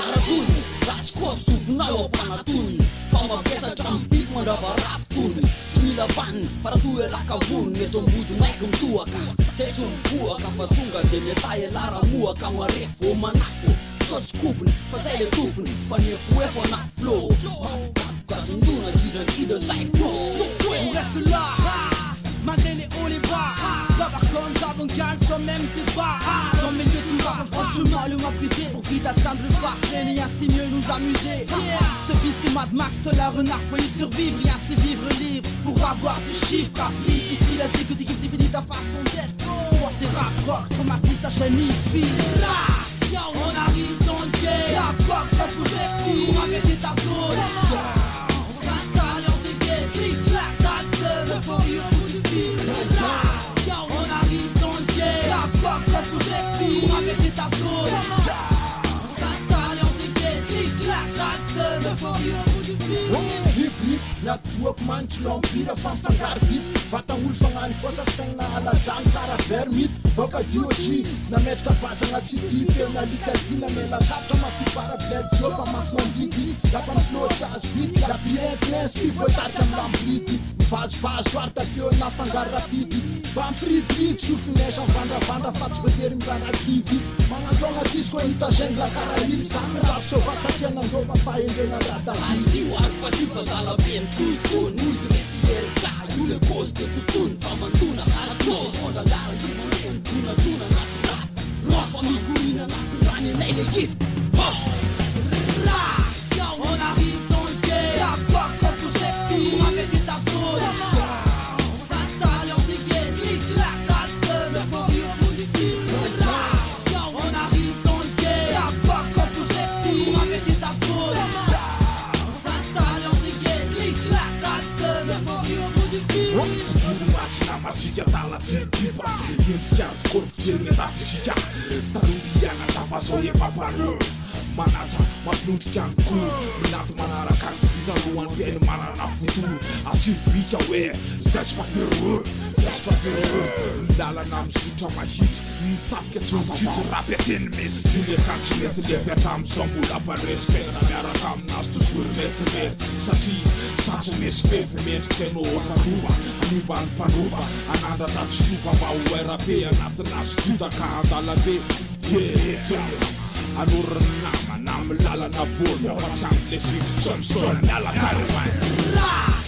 karatony ratsikôvy sovinao ampanatony fa mampiasatra mipiko mandrava raftony tsy mila vaniny fa raha toa elakavony eto ambody maiky mitoaka zay tsy miboaka fa tonga de miata elaramoaka marefo manafo sotsykobony fa zay le tompony fa nefoefo anaty flô mampikadokadondona kidrankida zay pro On reste là, malgré les hauts les bas. Bavard comme d'avant gagne sans même débat. Dans mes yeux tout va, en chemin le m'a brisé. Pour vite atteindre le phare, traîner ainsi mieux nous amuser. Ce beat c'est Mad Max, seul un renard peut y survivre. Rien c'est vivre libre pour avoir du chiffre rapide. Ici la sécurité qui définit ta façon d'être. Toi c'est rap, rock, traumatise ta chaîne file. Là, on arrive dans le game. La fuck, t'as tout fait pour arrêter ta zone. On s'installe et on dégaine. Clic, clac, t'as le seum. Euphorie au bout du fil. Là, on arrive dans le game. La fuck, t'as tout fait pour arrêter ta zone. On s'installe et on dégaine. Clic, clac, t'as le seum. Euphorie au bout du fil. Hip hip, natuak man tsy lampira famfangaro bit vatagnolofagnano fosa fisaigna aladrano kara vermit boka dioji nametraka vazagna tsy di feona likadi namelakatra mafipara bledjo fa masonandidy lapamflotsy azo vity labientnes pivoitady amlamblity mivazovazo ary tafeo nafangaro rapidy bampirididy sofinesa vandravandra fa tsy voatery miranativy magnatona tisy koa hitazengla karahily zany ravitsova satria nandova fahendrena radavy io arpaty fa zalabe mitoitony ozy retierika io le cause de totony fa mandona atondrandara de mande mitonatona anaty rap rofa mikorina anaty rany anay le hit On arrive dans le game. La fuck comme projectile pour arrêter ta zone. On s'installe et on dégaine. Clic, clac, t'as le seum. Euphorie au bout du fil. On arrive dans le game. La fuck comme projectile pour arrêter ta zone. On s'installe et on dégaine. Clic, clac, t'as le seum. Euphorie au bout du fil. Masina masika talatidiba endrikary korofijeri metafisika talombiana tafazo efapano manatsa mampilondrika any ko minato manaraka any hitalohany teny manana fotolo asivika hoe zay tsy papiroro zay tsy papiroro lalana misotra mahitsy mitafika tsitsitsy rapy ateny misy filekantsy mety levy atramizao mbola amparesy fiainana miaraka aminazy tosoro metimety satria satsy misy fevy mendriky zay no ampanova aniombany mpanova anandra tatsiova mba ho erabe anatinazy todaka andalabe eteny alorana nama lalana bôly fa tsy amle sikitsy misona miala karivany